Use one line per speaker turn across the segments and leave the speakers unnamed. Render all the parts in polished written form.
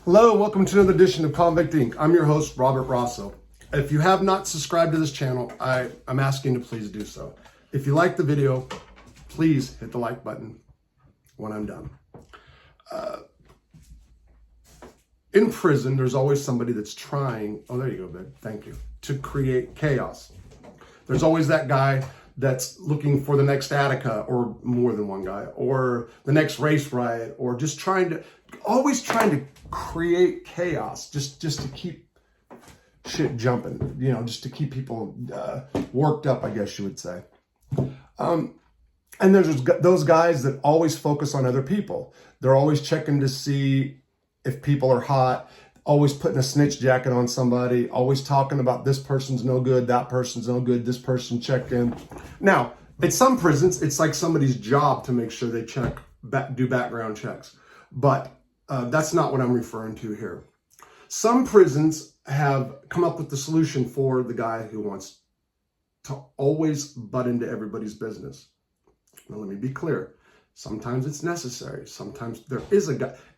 Hello, welcome to another edition of Convict Inc. I'm your host, Robert Rosso. If you have not subscribed to this channel, I'm asking you to please do so. If you like the video, please hit the like button when I'm done. In prison, there's always somebody that's trying, oh, there you go, babe, thank you, to create chaos. There's always that guy that's looking for the next Attica, or more than one guy, or the next race riot, or just always trying to create chaos, just to keep shit jumping, just to keep people worked up, I guess you would say. And there's those guys that always focus on other people. They're always checking to see if people are hot, always putting a snitch jacket on somebody, always talking about this person's no good, that person's no good, this person checked in. Now, at some prisons, it's like somebody's job to make sure they do background checks. But that's not what I'm referring to here. Some prisons have come up with the solution for the guy who wants to always butt into everybody's business. Now, let me be clear. Sometimes it's necessary. Sometimes there is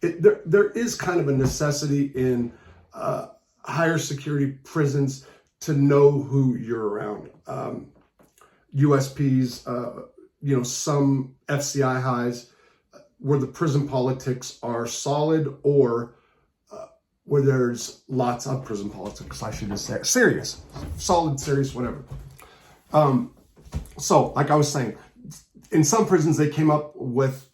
there is kind of a necessity in higher security prisons to know who you're around. USPs, some FCI highs, where the prison politics are solid, or where there's lots of prison politics, I should just say. Serious, solid, serious, whatever. So, like I was saying, in some prisons, they came up with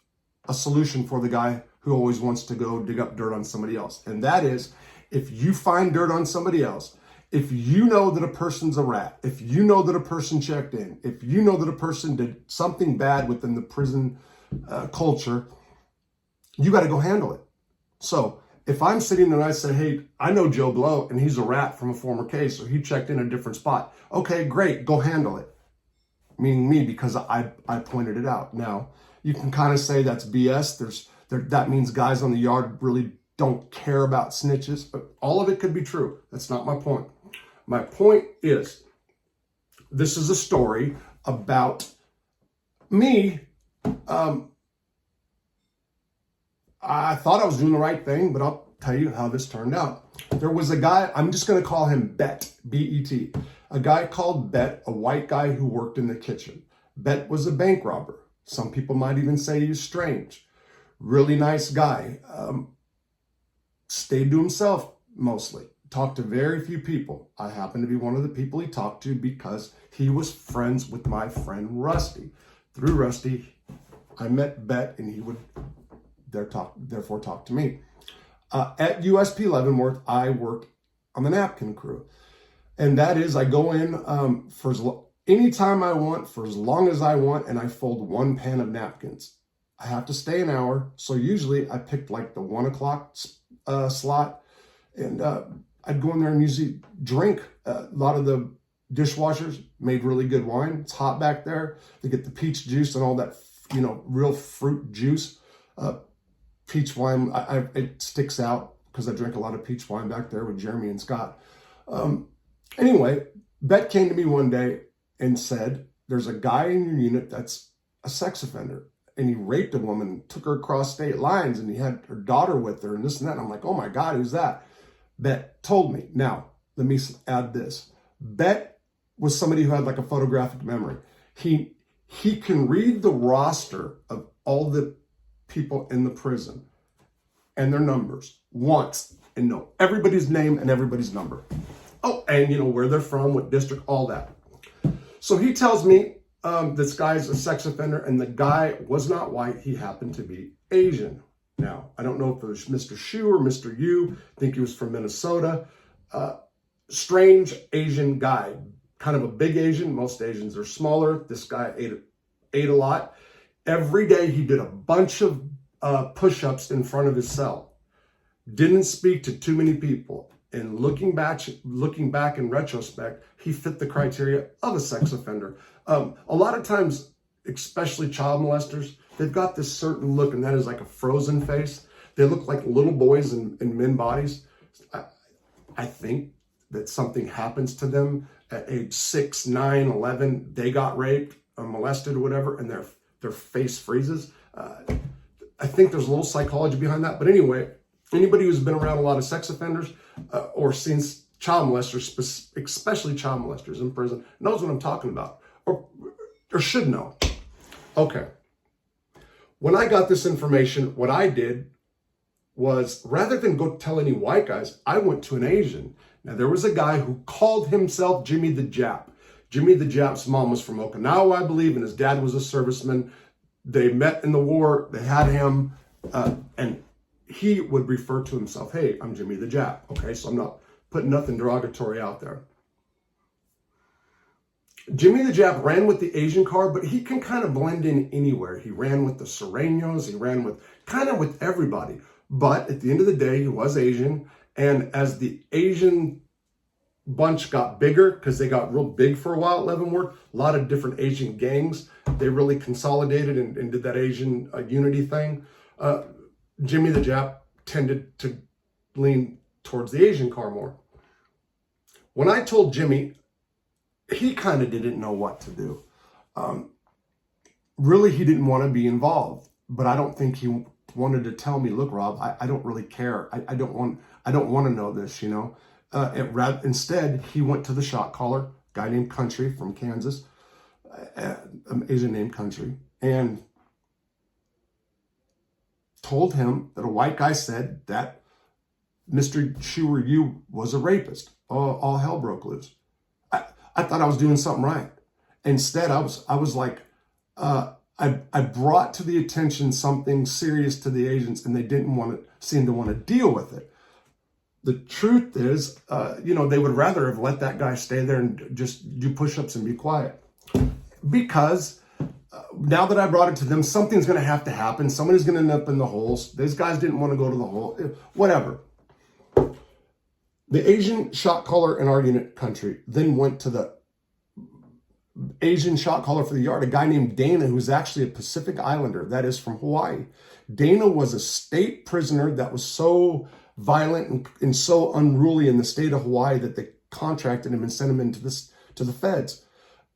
a solution for the guy who always wants to go dig up dirt on somebody else. And that is, if you find dirt on somebody else, if you know that a person's a rat, if you know that a person checked in, if you know that a person did something bad within the prison culture, you got to go handle it. So if I'm sitting there and I say, hey, I know Joe Blow and he's a rat from a former case, or he checked in a different spot. Okay, great, go handle it. Meaning me, because I pointed it out. Now, you can kind of say that's BS. That means guys on the yard really don't care about snitches, but all of it could be true. That's not my point. My point is, this is a story about me. I thought I was doing the right thing, but I'll tell you how this turned out. There was a guy, I'm just going to call him Bet, B-E-T. A guy called Bet, a white guy who worked in the kitchen. Bet was a bank robber. Some people might even say he was strange. Really nice guy. Stayed to himself mostly. Talked to very few people. I happened to be one of the people he talked to because he was friends with my friend Rusty. Through Rusty, I met Bet, and he would therefore talk to me. At USP Leavenworth, I worked on the napkin crew. And that is, I go in for any time I want, for as long as I want, and I fold one pan of napkins. I have to stay an hour, so usually I picked like the 1 o'clock slot, and I'd go in there and usually drink. A lot of the dishwashers made really good wine. It's hot back there. They get the peach juice and all that, real fruit juice. Peach wine, it sticks out because I drink a lot of peach wine back there with Jeremy and Scott. Anyway, Bet came to me one day and said, there's a guy in your unit that's a sex offender, and he raped a woman, took her across state lines, and he had her daughter with her, and this and that. And I'm like, oh my God, who's that? Bet told me. Now, let me add this. Bet was somebody who had like a photographic memory. He can read the roster of all the people in the prison and their numbers once and know everybody's name and everybody's number. Oh, and where they're from, what district, all that. So he tells me this guy's a sex offender, and the guy was not white. He happened to be Asian. Now, I don't know if it was Mr. Shu or Mr. Yu. I think he was from Minnesota. Strange Asian guy, kind of a big Asian. Most Asians are smaller. This guy ate a lot. Every day he did a bunch of push-ups in front of his cell. Didn't speak to too many people. And looking back in retrospect, he fit the criteria of a sex offender. A lot of times, especially child molesters, they've got this certain look, and that is like a frozen face. They look like little boys in men bodies. I think that something happens to them at age 6, 9, 11. They got raped or molested or whatever, and their face freezes. I think there's a little psychology behind that. But anyway, Anybody who's been around a lot of sex offenders or seen child molesters, especially child molesters in prison, knows what I'm talking about, or should know. Okay. When I got this information, what I did was, rather than go tell any white guys, I went to an Asian. Now, there was a guy who called himself Jimmy the Jap. Jimmy the Jap's mom was from Okinawa, I believe, and his dad was a serviceman. They met in the war. They had him, and he would refer to himself, hey, I'm Jimmy the Jap. Okay, so I'm not putting nothing derogatory out there. Jimmy the Jap ran with the Asian card, but he can kind of blend in anywhere. He ran with the Sureños. He ran with kind of with everybody. But at the end of the day, he was Asian. And as the Asian bunch got bigger, because they got real big for a while at Leavenworth, a lot of different Asian gangs, they really consolidated and did that Asian unity thing. Jimmy the Jap tended to lean towards the Asian car more. When I told Jimmy, he kind of didn't know what to do. Really, he didn't want to be involved, but I don't think he wanted to tell me, look, Rob, I don't really care. I don't want to know this, you know. Instead, he went to the shot caller, guy named Country from Kansas, an Asian named Country, and told him that a white guy said that Mr. Shu or you was a rapist. All hell broke loose. I thought I was doing something right. Instead, I was like, I brought to the attention something serious to the agents, and they didn't seem to want to deal with it. The truth is, they would rather have let that guy stay there and just do push-ups and be quiet. Because now that I brought it to them, something's going to have to happen. Somebody's going to end up in the holes. These guys didn't want to go to the hole. Whatever. The Asian shot caller in our unit, Country, then went to the Asian shot caller for the yard, a guy named Dana, who's actually a Pacific Islander, that is from Hawaii. Dana was a state prisoner that was so violent and so unruly in the state of Hawaii that they contracted him and sent him into to the feds.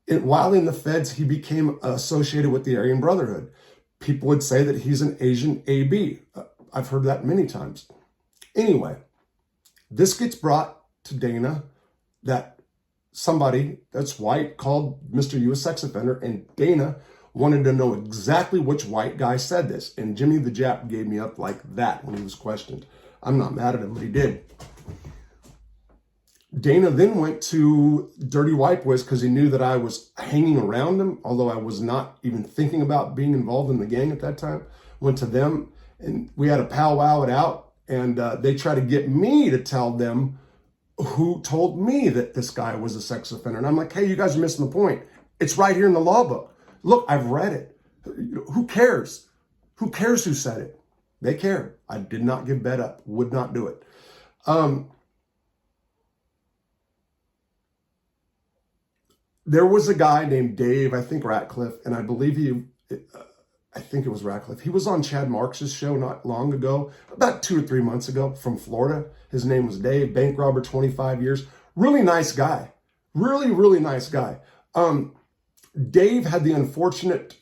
While in the feds, he became associated with the Aryan Brotherhood. People would say that he's an Asian AB. I've heard that many times. Anyway, this gets brought to Dana that somebody that's white called Mr. U a sex offender, and Dana wanted to know exactly which white guy said this. And Jimmy the Jap gave me up like that when he was questioned. I'm not mad at him, but he did. Dana then went to Dirty White Boys because he knew that I was hanging around them, although I was not even thinking about being involved in the gang at that time. Went to them, and we had a powwow it out, and they tried to get me to tell them who told me that this guy was a sex offender. And I'm like, hey, you guys are missing the point. It's right here in the law book. Look, I've read it. Who cares? Who cares who said it? They care. I did not give bed up. Would not do it. There was a guy named Dave, I think Ratcliffe, and I believe I think it was Ratcliffe. He was on Chad Marks's show not long ago, about 2 or 3 months ago, from Florida. His name was Dave, bank robber, 25 years. Really nice guy. Really, really nice guy. Dave had the unfortunate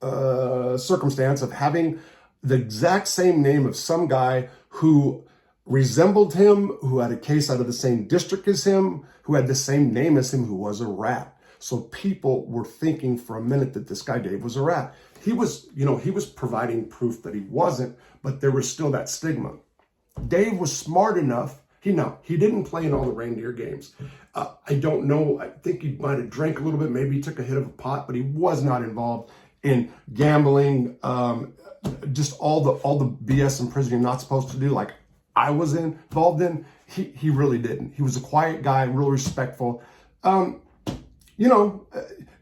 circumstance of having the exact same name of some guy who resembled him, who had a case out of the same district as him, who had the same name as him, who was a rat. So people were thinking for a minute that this guy Dave was a rat. He was providing proof that he wasn't, but there was still that stigma. Dave was smart enough. He didn't play in all the reindeer games. I don't know. I think he might have drank a little bit. Maybe he took a hit of a pot, but he was not involved in gambling. Just all the BS in prison you're not supposed to do, like I was involved in. He really didn't. He was a quiet guy, real respectful. Wasn't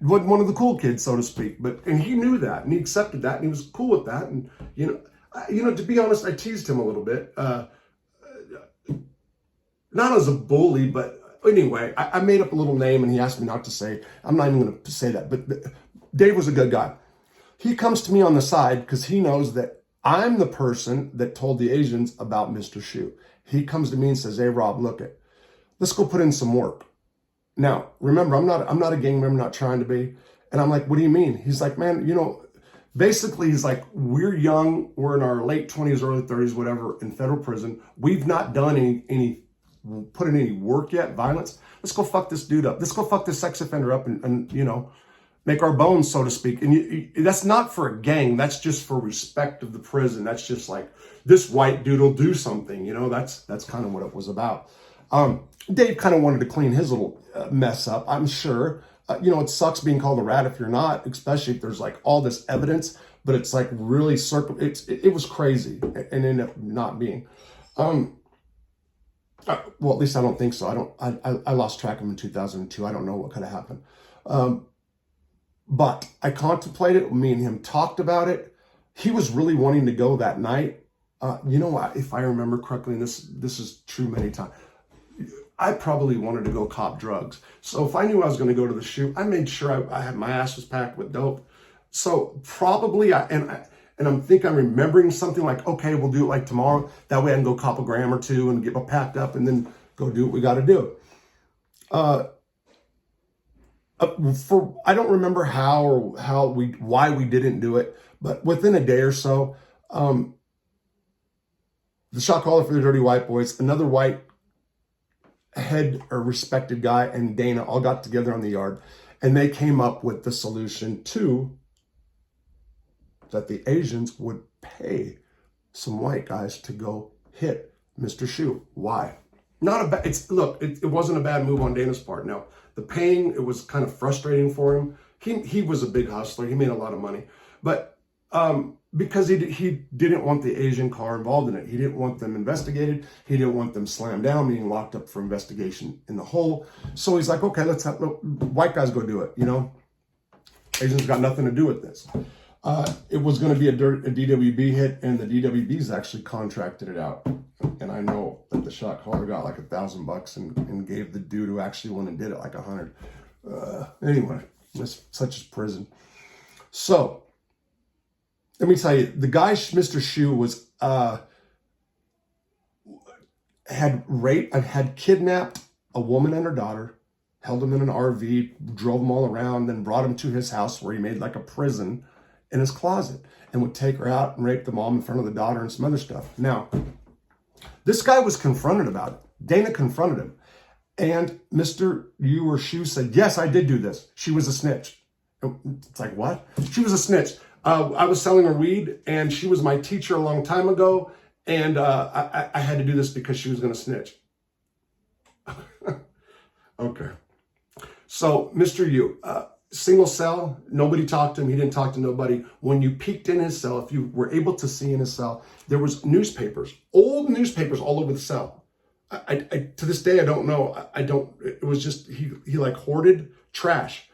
one of the cool kids, so to speak. And he knew that, and he accepted that, and he was cool with that. And to be honest, I teased him a little bit. Not as a bully, but anyway, I made up a little name, and he asked me not to say. I'm not even going to say that. But Dave was a good guy. He comes to me on the side because he knows that I'm the person that told the Asians about Mr. Shu. He comes to me and says, hey, Rob, let's go put in some work. Now, remember, I'm not a gang member, not trying to be. And I'm like, what do you mean? He's like, man, Basically, he's like, we're young, we're in our late 20s, early 30s, whatever, in federal prison. We've not done put in any work yet, violence. Let's go fuck this dude up. Let's go fuck this sex offender up and make our bones, so to speak. And that's not for a gang. That's just for respect of the prison. That's just like, this white dude will do something. That's kind of what it was about. Dave kind of wanted to clean his little mess up, I'm sure. It sucks being called a rat if you're not, especially if there's like all this evidence, but it's like really it was crazy and ended up not being. Well, at least I don't think so. I lost track of him in 2002. I don't know what could have happened. But I contemplated, me and him talked about it. He was really wanting to go that night. If I remember correctly, and this is true many times, I probably wanted to go cop drugs. So if I knew I was going to go to the shoot, I made sure I had my ass was packed with dope. So probably I'm remembering something like, okay, we'll do it like tomorrow. That way I can go cop a gram or two and get packed up and then go do what we got to do. I don't remember why we didn't do it, but within a day or so, the shot caller for the Dirty White Boys, another white head or respected guy, and Dana all got together on the yard, and they came up with the solution that the Asians would pay some white guys to go hit Mr. Shu. Why? It wasn't a bad move on Dana's part. No, the paying, it was kind of frustrating for him. He was a big hustler. He made a lot of money, but because he didn't want the Asian car involved in it. He didn't want them investigated. He didn't want them slammed down, being locked up for investigation in the hole. So he's like, okay, let's have white guys go do it. Asians got nothing to do with this. It was going to be a DWB hit, and the DWBs actually contracted it out. And I know that the shot caller got like $1,000 and gave the dude who actually went and did it like 100. Anyway, such as prison. So let me tell you, the guy, Mr. Shu, was had kidnapped a woman and her daughter, held them in an RV, drove them all around, then brought them to his house where he made like a prison in his closet and would take her out and rape the mom in front of the daughter and some other stuff. Now, this guy was confronted about it. Dana confronted him. And Mr. Yu or Shu said, yes, I did do this. She was a snitch. It's like, what? She was a snitch. I was selling her weed, and she was my teacher a long time ago, and I had to do this because she was going to snitch. Okay. So, Mr. Yu, single cell, nobody talked to him. He didn't talk to nobody. When you peeked in his cell, if you were able to see in his cell, there was newspapers, old newspapers all over the cell. I to this day, I don't know. It was just, he like hoarded trash.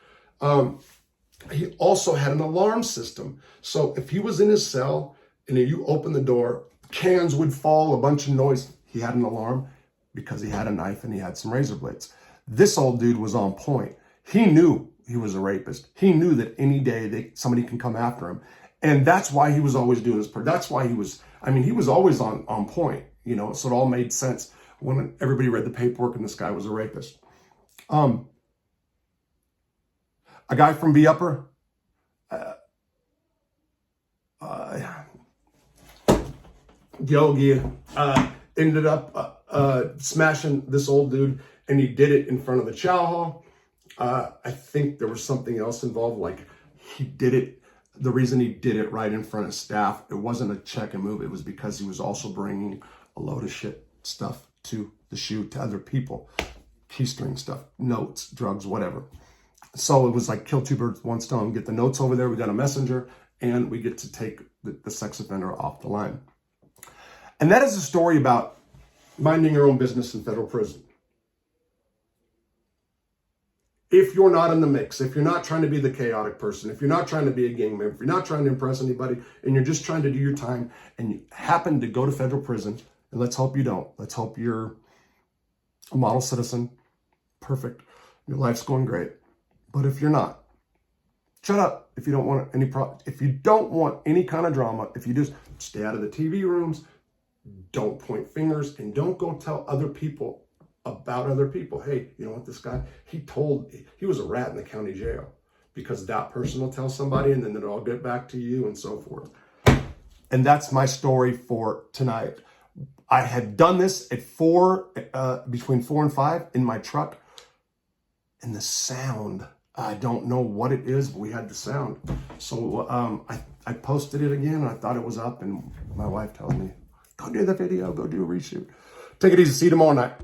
He also had an alarm system. So if he was in his cell and you open the door, cans would fall, a bunch of noise. He had an alarm because he had a knife and he had some razor blades. This old dude was on point. He knew he was a rapist. He knew that any day somebody can come after him. And that's why he was always doing this. That's why he was always on point, so it all made sense when everybody read the paperwork and this guy was a rapist. A guy from B Upper, Yogi, ended up smashing this old dude, and he did it in front of the chow hall. I think there was something else involved, like he did it. The reason he did it right in front of staff, it wasn't a check and move. It was because he was also bringing a load of shit stuff to the shoot to other people, keystring stuff, notes, drugs, whatever. So it was like kill two birds with one stone. Get the notes over there. We got a messenger, and we get to take the sex offender off the line. And that is a story about minding your own business in federal prison. If you're not in the mix, if you're not trying to be the chaotic person, if you're not trying to be a gang member, if you're not trying to impress anybody, and you're just trying to do your time, and you happen to go to federal prison, and let's hope you don't. Let's hope you're a model citizen. Perfect. Your life's going great. But if you're not, shut up. If you don't want if you don't want any kind of drama, if you just stay out of the TV rooms, don't point fingers, and don't go tell other people about other people. Hey, you know what, this guy, he was a rat in the county jail. because that person will tell somebody and then it'll all get back to you and so forth. And that's my story for tonight. I had done this at between 4 and 5 in my truck, and the sound, I don't know what it is, but we had the sound. So I posted it again. I thought it was up, and my wife tells me, go do the video, go do a reshoot. Take it easy. See you tomorrow night.